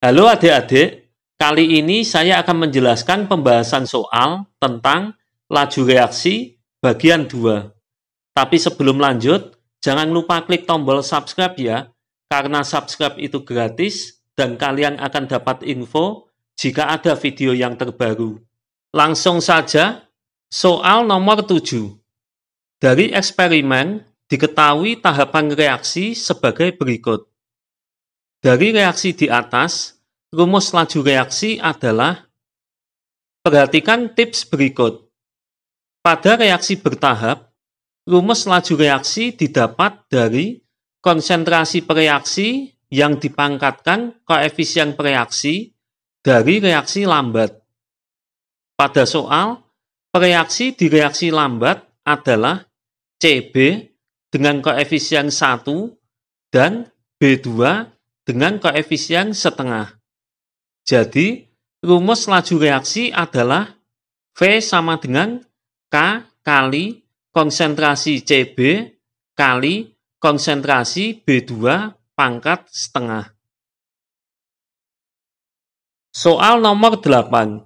Halo adik-adik, kali ini saya akan menjelaskan pembahasan soal tentang laju reaksi bagian 2. Tapi sebelum lanjut, jangan lupa klik tombol subscribe ya, karena subscribe itu gratis dan kalian akan dapat info jika ada video yang terbaru. Langsung saja, soal nomor 7. Dari eksperimen, diketahui tahapan reaksi sebagai berikut. Dari reaksi di atas, rumus laju reaksi adalah, perhatikan tips berikut. Pada reaksi bertahap, rumus laju reaksi didapat dari konsentrasi pereaksi yang dipangkatkan koefisien pereaksi dari reaksi lambat. Pada soal, pereaksi di reaksi lambat adalah CB dengan koefisien 1 dan B2 dengan koefisien setengah. Jadi, rumus laju reaksi adalah V sama dengan K kali konsentrasi CB kali konsentrasi B2 pangkat setengah. Soal nomor 8.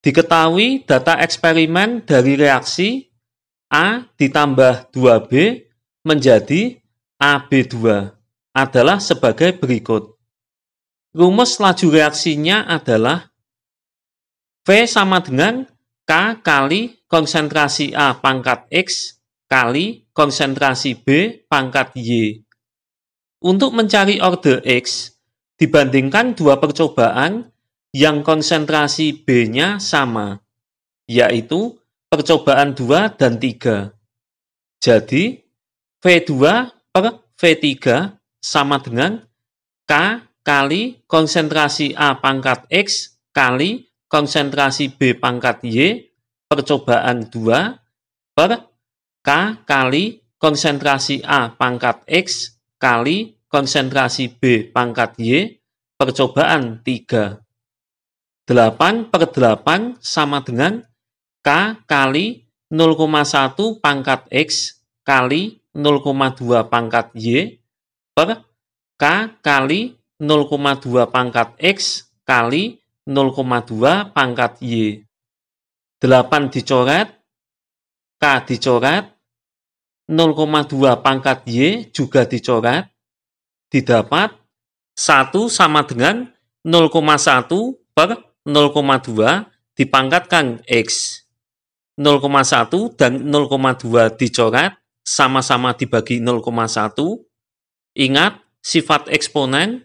Diketahui data eksperimen dari reaksi A ditambah 2B menjadi AB2 adalah sebagai berikut. Rumus laju reaksinya adalah V sama dengan K kali konsentrasi A pangkat X kali konsentrasi B pangkat Y. Untuk mencari orde X, dibandingkan dua percobaan yang konsentrasi B-nya sama, yaitu percobaan 2 dan 3. Jadi, V2 per V3 sama dengan K kali konsentrasi A pangkat X kali konsentrasi B pangkat Y percobaan 2 per K kali konsentrasi A pangkat X kali konsentrasi B pangkat Y percobaan 3. 8 per 8 sama dengan K kali 0,1 pangkat X kali 0,2 pangkat Y per K kali 0,2 pangkat X kali 0,2 pangkat Y. 8 dicoret, K dicoret, 0,2 pangkat Y juga dicoret, didapat 1 sama dengan 0,1 per 0,2 dipangkatkan X. 0,1 dan 0,2 dicoret, sama-sama dibagi 0,1. Ingat, sifat eksponen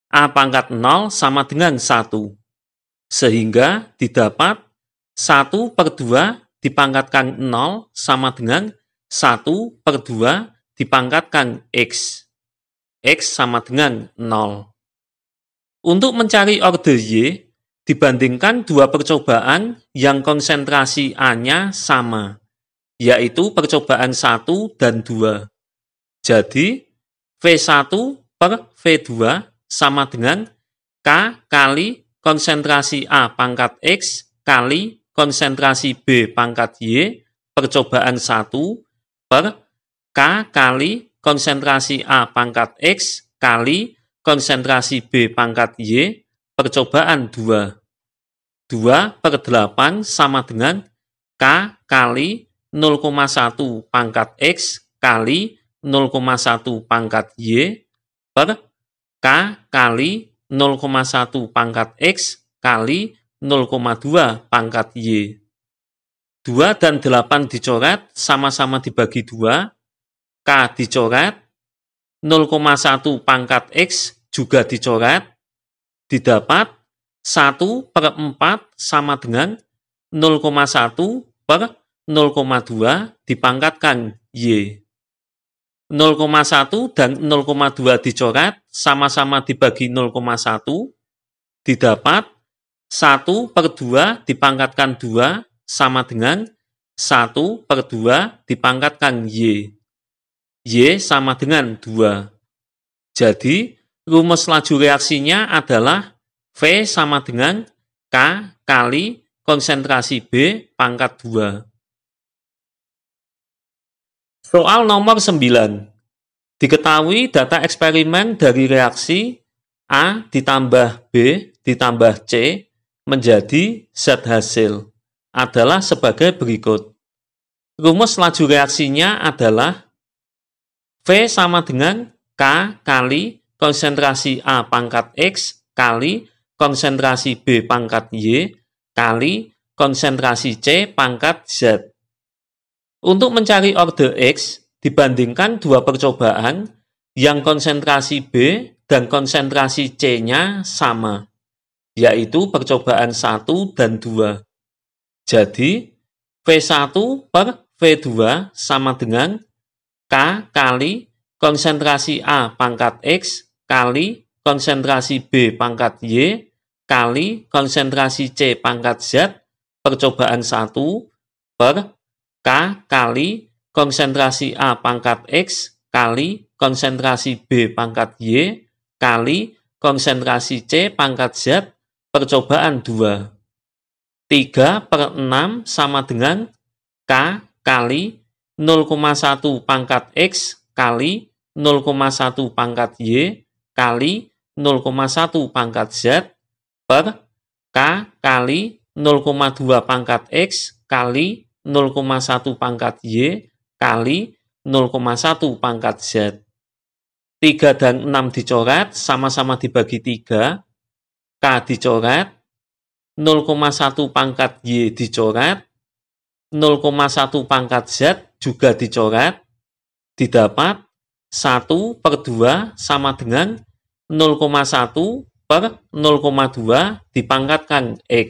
A pangkat 0 sama dengan 1. Sehingga didapat 1 per 2 dipangkatkan 0 sama dengan 1 per 2 dipangkatkan X. X sama dengan 0. Untuk mencari orde Y, dibandingkan dua percobaan yang konsentrasi A-nya sama, yaitu percobaan 1 dan 2. Jadi, V1 per V2 sama dengan K kali konsentrasi A pangkat X kali konsentrasi B pangkat Y percobaan 1 per K kali konsentrasi A pangkat X kali konsentrasi B pangkat Y percobaan 2. 2 per 8 sama dengan K kali 0,1 pangkat X kali 0,1 pangkat Y per K kali 0,1 pangkat X kali 0,2 pangkat Y. 2 dan 8 dicoret, sama-sama dibagi 2. K dicoret, 0,1 pangkat X juga dicoret. Didapat 1 per 4 sama dengan 0,1 per 0,2 dipangkatkan Y. 0,1 dan 0,2 dicoret, sama-sama dibagi 0,1. Didapat 1 per 2 dipangkatkan 2 sama dengan 1 per 2 dipangkatkan Y. Y sama dengan 2. Jadi, rumus laju reaksinya adalah V sama dengan K kali konsentrasi B pangkat 2. Soal nomor 9. Diketahui data eksperimen dari reaksi A ditambah B ditambah C menjadi zat hasil adalah sebagai berikut. Rumus laju reaksinya adalah V sama dengan K kali konsentrasi A pangkat X kali konsentrasi B pangkat Y kali konsentrasi C pangkat Z. Untuk mencari order X, dibandingkan dua percobaan yang konsentrasi B dan konsentrasi C-nya sama, yaitu percobaan 1 dan 2. Jadi, V1 per V2 sama dengan K kali konsentrasi A pangkat X kali konsentrasi B pangkat Y kali konsentrasi C pangkat Z percobaan 1 per K kali konsentrasi A pangkat X kali konsentrasi B pangkat Y kali konsentrasi C pangkat Z percobaan 2. 3 per 6 sama dengan K kali 0,1 pangkat X kali 0,1 pangkat Y kali 0,1 pangkat Z per K kali 0,2 pangkat X kali 0,1 pangkat Y kali 0,1 pangkat Z. 3 dan 6 dicoret, sama-sama dibagi 3. K dicoret, 0,1 pangkat Y dicoret, 0,1 pangkat Z juga dicoret, didapat 1 per 2 sama dengan 0,1 per 0,2 dipangkatkan X.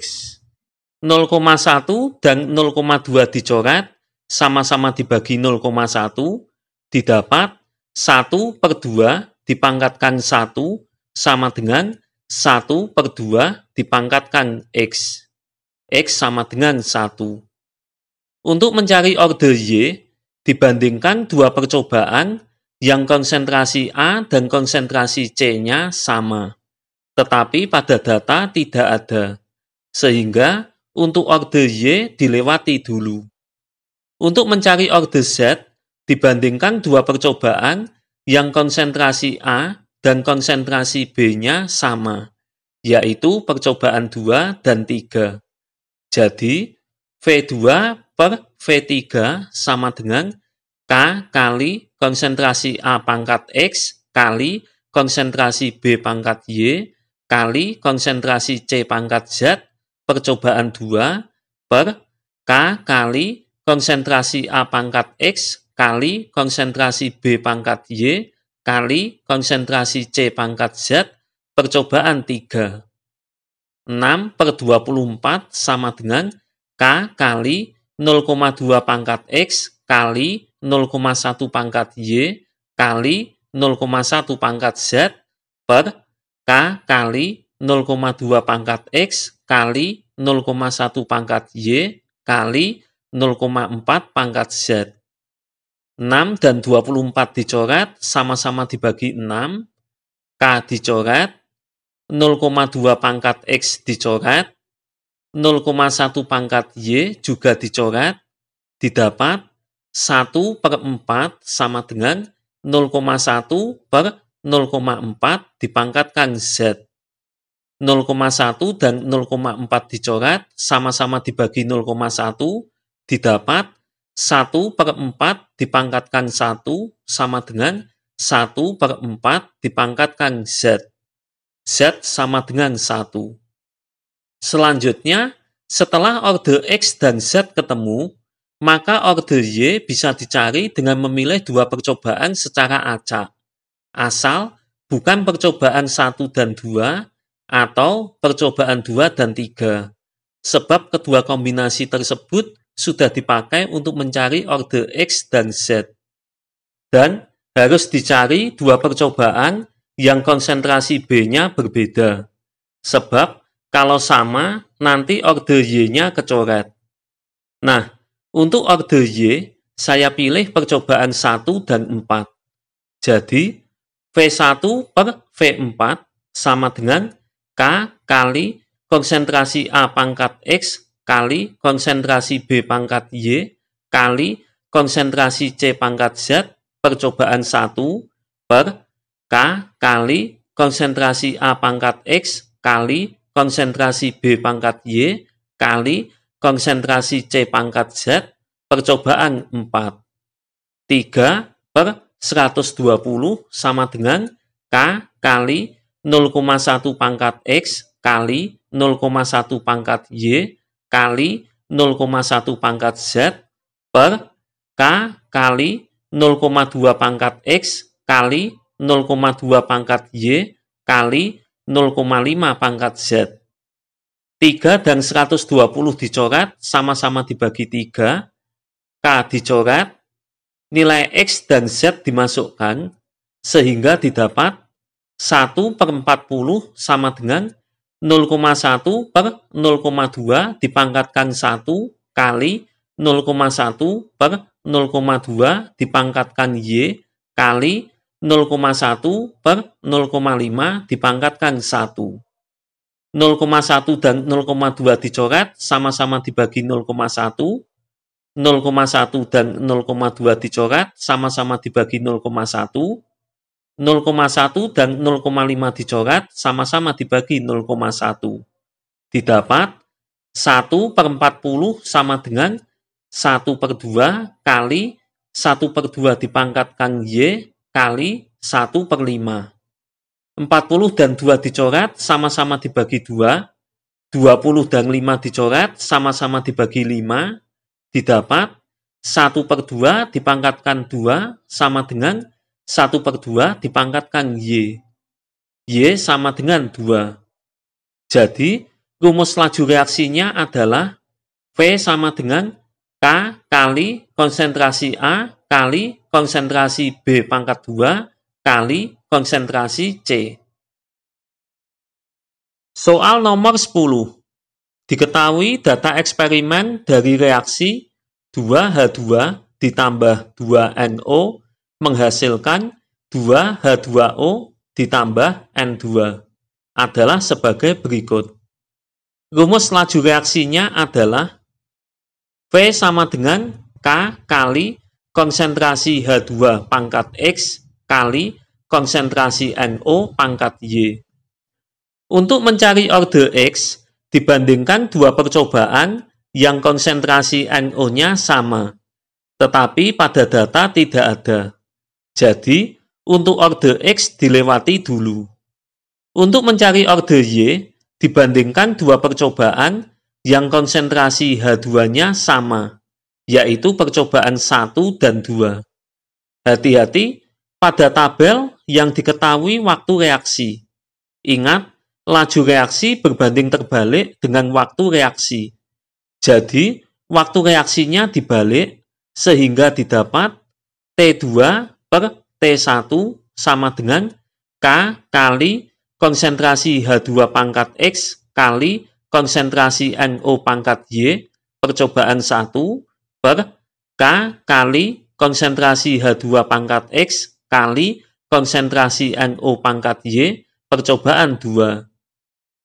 0,1 dan 0,2 dicoret, sama-sama dibagi 0,1, didapat 1 per 2 dipangkatkan 1 sama dengan 1 per 2 dipangkatkan X. X sama dengan 1. Untuk mencari order Y, dibandingkan dua percobaan yang konsentrasi A dan konsentrasi C-nya sama, tetapi pada data tidak ada, sehingga untuk order Y dilewati dulu. Untuk mencari order Z, dibandingkan dua percobaan yang konsentrasi A dan konsentrasi B-nya sama, yaitu percobaan 2 dan 3. Jadi, V2 per V3 sama dengan K kali konsentrasi A pangkat X kali konsentrasi B pangkat Y kali konsentrasi C pangkat Z percobaan 2 per K kali konsentrasi A pangkat X kali konsentrasi B pangkat Y kali konsentrasi C pangkat Z percobaan 3. 6 per 24 sama dengan K kali 0,2 pangkat X kali 0,1 pangkat Y kali 0,1 pangkat Z per K kali 0,2 pangkat X kali 0,1 pangkat Y kali 0,4 pangkat Z. 6 dan 24 dicoret, sama-sama dibagi 6. K dicoret, 0,2 pangkat X dicoret, 0,1 pangkat Y juga dicoret, didapat 1 per 4 sama dengan 0,1 per 0,4 dipangkatkan Z. 0,1 dan 0,4 dicoret, sama-sama dibagi 0,1, didapat 1 per 4 dipangkatkan 1 sama dengan 1 per 4 dipangkatkan Z. Z sama dengan 1. Selanjutnya, setelah order X dan Z ketemu, maka order Y bisa dicari dengan memilih dua percobaan secara acak, asal bukan percobaan 1 dan 2 atau percobaan 2 dan 3, sebab kedua kombinasi tersebut sudah dipakai untuk mencari order X dan Z. Dan harus dicari dua percobaan yang konsentrasi B-nya berbeda, sebab kalau sama, nanti order Y-nya kecoret. Nah, untuk order Y, saya pilih percobaan 1 dan 4. Jadi, V1 per V4 sama dengan K kali konsentrasi A pangkat X kali konsentrasi B pangkat Y kali konsentrasi C pangkat Z percobaan 1 per K kali konsentrasi A pangkat X kali konsentrasi B pangkat Y kali konsentrasi C pangkat Z percobaan 4. 3 per 120 sama dengan K kali 0,1 pangkat X kali 0,1 pangkat Y kali 0,1 pangkat Z per K kali 0,2 pangkat X kali 0,2 pangkat Y kali 0,5 pangkat Z. 3 dan 120 dicoret, sama-sama dibagi 3, K dicoret, nilai X dan Z dimasukkan, sehingga didapat 1 per 40 sama dengan 0,1 per 0,2 dipangkatkan 1 kali 0,1 per 0,2 dipangkatkan Y kali 0,1 per 0,5 dipangkatkan 1. 0,1 dan 0,2 dicoret, sama-sama dibagi 0,1. 0,1 dan 0,2 dicoret, sama-sama dibagi 0,1. 0,1 dan 0,5 dicoret, sama-sama dibagi 0,1. Didapat 1 per 40 sama dengan 1 per 2 kali 1 per 2 dipangkatkan Y kali 1 per 5. 40 dan 2 dicoret, sama-sama dibagi 2. 20 dan 5 dicoret, sama-sama dibagi 5. Didapat 1 per 2 dipangkatkan 2 sama dengan 1 per 2 dipangkatkan Y. Y sama dengan 2. Jadi, rumus laju reaksinya adalah V sama dengan K kali konsentrasi A kali konsentrasi B pangkat 2 kali konsentrasi C. Soal nomor 10. Diketahui data eksperimen dari reaksi 2H2 ditambah 2NO menghasilkan 2H2O ditambah N2 adalah sebagai berikut. Rumus laju reaksinya adalah V sama dengan K kali konsentrasi H2 pangkat X kali konsentrasi NO pangkat Y. Untuk mencari orde X, dibandingkan dua percobaan yang konsentrasi NO-nya sama, tetapi pada data tidak ada. Jadi, untuk orde X dilewati dulu. Untuk mencari orde Y, dibandingkan dua percobaan yang konsentrasi H2-nya sama, yaitu percobaan 1 dan 2. Hati-hati pada tabel yang diketahui waktu reaksi. Ingat, laju reaksi berbanding terbalik dengan waktu reaksi. Jadi, waktu reaksinya dibalik sehingga didapat T2 per T1 sama dengan K kali konsentrasi H2 pangkat X kali konsentrasi NO pangkat Y percobaan 1 per K kali konsentrasi H2 pangkat X kali konsentrasi NO pangkat Y percobaan 2.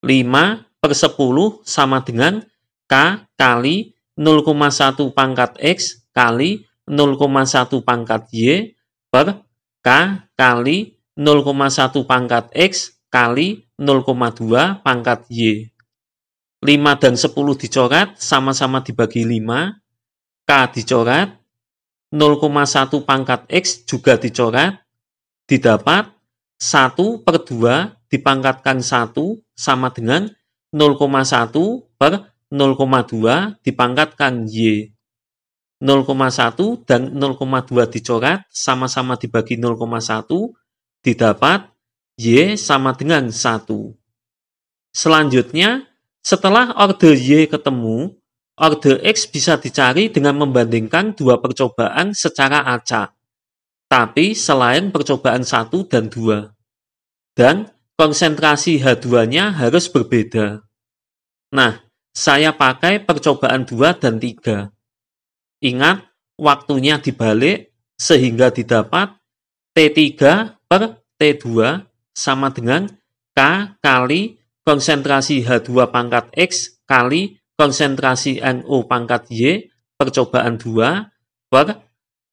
5 per 10 sama dengan K kali 0,1 pangkat X kali 0,1 pangkat Y per K kali 0,1 pangkat X kali 0,2 pangkat Y. 5 dan 10 dicoret, sama-sama dibagi 5. K dicoret, 0,1 pangkat X juga dicoret, didapat 1 per 2 dipangkatkan 1 sama dengan 0,1 per 0,2 dipangkatkan Y. 0,1 dan 0,2 dicoret, sama-sama dibagi 0,1, didapat Y sama dengan 1. Selanjutnya, setelah orde Y ketemu, orde X bisa dicari dengan membandingkan dua percobaan secara acak, tapi selain percobaan 1 dan 2. Dan konsentrasi H2-nya harus berbeda. Nah, saya pakai percobaan 2 dan 3. Ingat, waktunya dibalik sehingga didapat T3 per T2 sama dengan K kali konsentrasi H2 pangkat X kali konsentrasi NO pangkat Y percobaan 2 per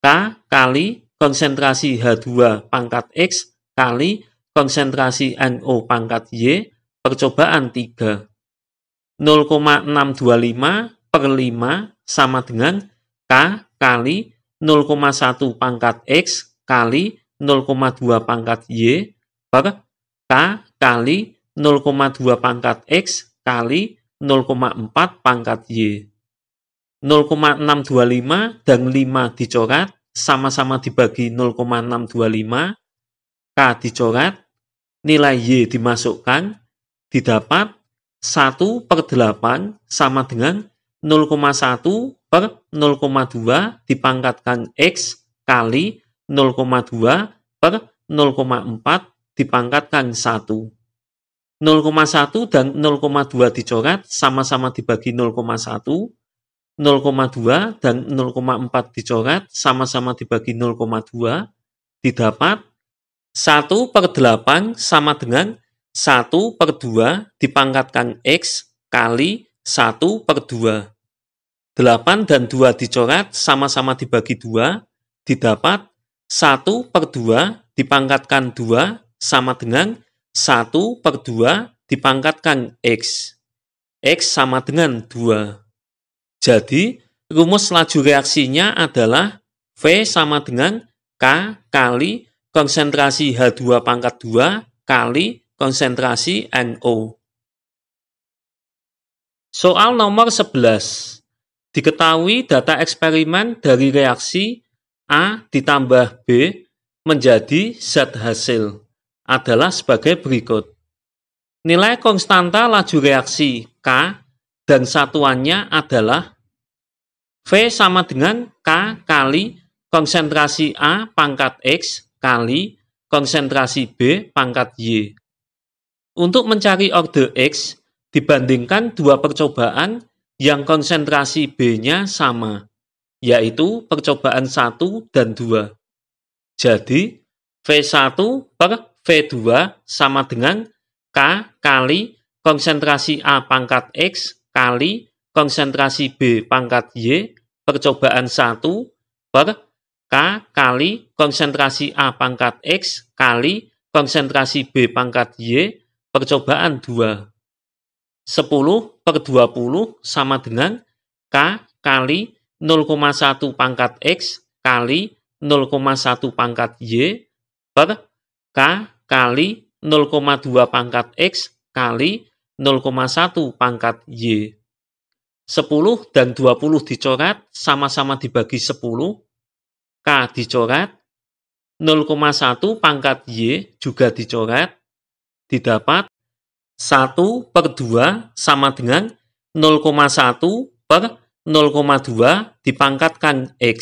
K kali konsentrasi H2 pangkat X kali konsentrasi NO pangkat Y, percobaan 3. 0,625 per 5 sama dengan K kali 0,1 pangkat X kali 0,2 pangkat Y per K kali 0,2 pangkat X kali 0,4 pangkat Y. 0,625 dan 5 dicoret, sama-sama dibagi 0,625, K dicoret, nilai Y dimasukkan, didapat 1/8 sama dengan 0,1 per 0,2 dipangkatkan X kali 0,2 per 0,4 dipangkatkan 1. 0,1 dan 0,2 dicoret, sama-sama dibagi 0,1. 0,2 dan 0,4 dicoret, sama-sama dibagi 0,2, didapat 1/8 sama dengan 1/2 dipangkatkan X kali 1/2. 8 dan 2 dicoret, sama-sama dibagi 2, didapat 1/2 dipangkatkan 2 sama dengan 1/2 dipangkatkan X. X sama dengan 2. Jadi, rumus laju reaksinya adalah V sama dengan K kali konsentrasi H2 pangkat 2 kali konsentrasi NO. Soal nomor 11. Diketahui data eksperimen dari reaksi A ditambah B menjadi zat hasil adalah sebagai berikut. Nilai konstanta laju reaksi K dan satuannya adalah V sama dengan K kali konsentrasi A pangkat X kali konsentrasi B pangkat Y. Untuk mencari orde X, dibandingkan dua percobaan yang konsentrasi B-nya sama, yaitu percobaan 1 dan 2. Jadi, V1 per V2 sama dengan K kali konsentrasi A pangkat X kali konsentrasi B pangkat Y percobaan 1 per K kali konsentrasi A pangkat X kali konsentrasi B pangkat Y percobaan 2. 10/20 sama dengan K kali 0,1 pangkat X kali 0,1 pangkat Y per K kali 0,2 pangkat X kali 0,1 pangkat Y. 10 dan 20 dicoret, sama-sama dibagi 10. K dicoret, 0,1 pangkat Y juga dicoret, didapat 1/2 sama dengan 0,1 per 0,2 dipangkatkan X.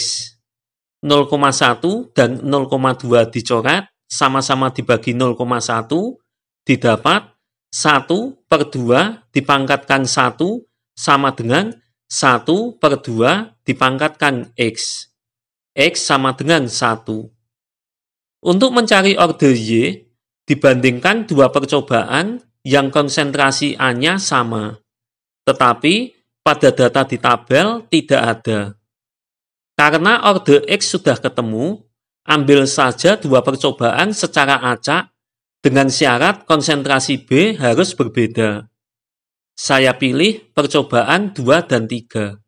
0,1 dan 0,2 dicoret, sama-sama dibagi 0,1, didapat 1/2 dipangkatkan 1 sama dengan 1/2 dipangkatkan X. X sama dengan 1. Untuk mencari orde Y, dibandingkan dua percobaan yang konsentrasi A-nya sama, tetapi pada data di tabel tidak ada. Karena orde X sudah ketemu, ambil saja dua percobaan secara acak dengan syarat konsentrasi B harus berbeda. Saya pilih percobaan 2 dan 3.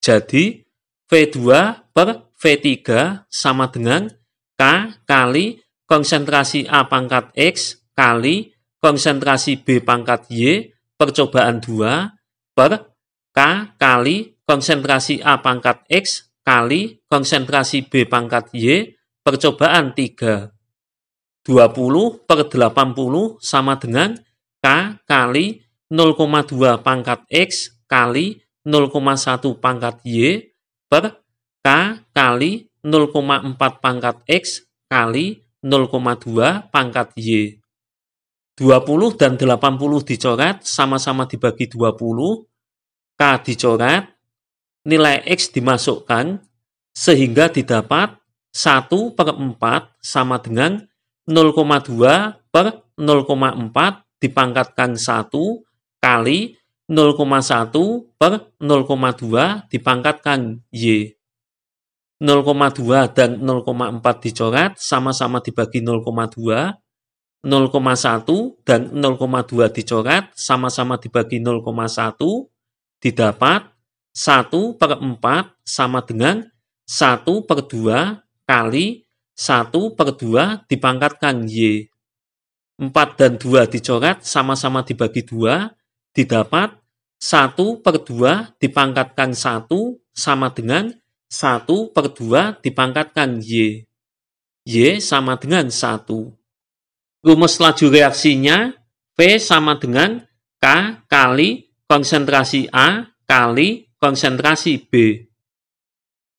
Jadi, V2 per V3 sama dengan K kali konsentrasi A pangkat X kali konsentrasi B pangkat Y percobaan 2 per K kali konsentrasi A pangkat X kali konsentrasi B pangkat Y percobaan 3. 20/80 sama dengan K kali 0,2 pangkat X kali 0,1 pangkat Y per K kali 0,4 pangkat X kali 0,2 pangkat Y. 20 dan 80 dicoret, sama-sama dibagi 20. K dicoret, nilai X dimasukkan, sehingga didapat 1/4 sama dengan 0,2 per 0,4 dipangkatkan 1 kali 0,1 per 0,2 dipangkatkan Y. 0,2 dan 0,4 dicoret, sama-sama dibagi 0,2, 0,1 dan 0,2 dicoret, sama-sama dibagi 0,1, didapat 1/4 sama dengan 1/2 kali 1/2 dipangkatkan Y. 4 dan 2 dicoret, sama-sama dibagi 2, didapat 1/2 dipangkatkan 1 sama dengan 1/2 dipangkatkan Y. Y sama dengan 1. Rumus laju reaksinya, V sama dengan K kali konsentrasi A kali konsentrasi B.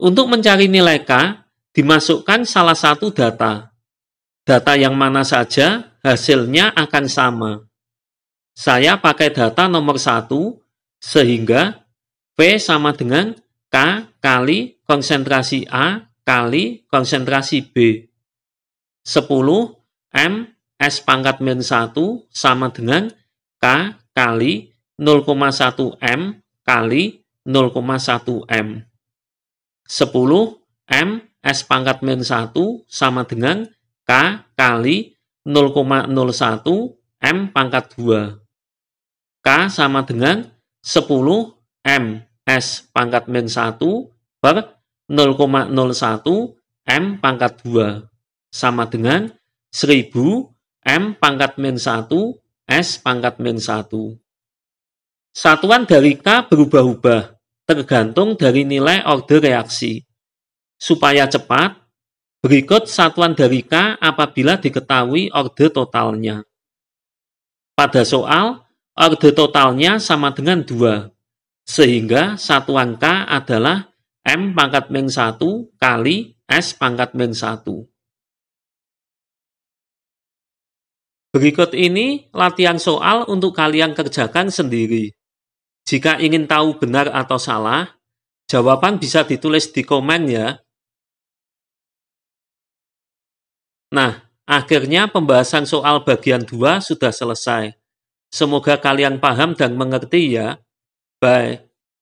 Untuk mencari nilai K, dimasukkan salah satu data. Data yang mana saja, hasilnya akan sama. Saya pakai data nomor 1, sehingga V sama dengan K kali konsentrasi A kali konsentrasi B. 10 M S pangkat min 1 sama dengan K kali 0,1 M kali 0,1 M. 10 M S pangkat min 1 sama dengan K kali 0,01 M pangkat 2. K sama dengan 10 M S pangkat min 1 per 0,01 M pangkat 2 sama dengan 1000 M pangkat min 1 S pangkat min 1. Satuan dari K berubah-ubah, tergantung dari nilai order reaksi. Supaya cepat, berikut satuan dari K apabila diketahui order totalnya. Pada soal, order totalnya sama dengan 2, sehingga satuan K adalah M pangkat min 1 kali S pangkat min 1. Berikut ini latihan soal untuk kalian kerjakan sendiri. Jika ingin tahu benar atau salah, jawaban bisa ditulis di komen ya. Nah, akhirnya pembahasan soal bagian 2 sudah selesai. Semoga kalian paham dan mengerti ya. Bye.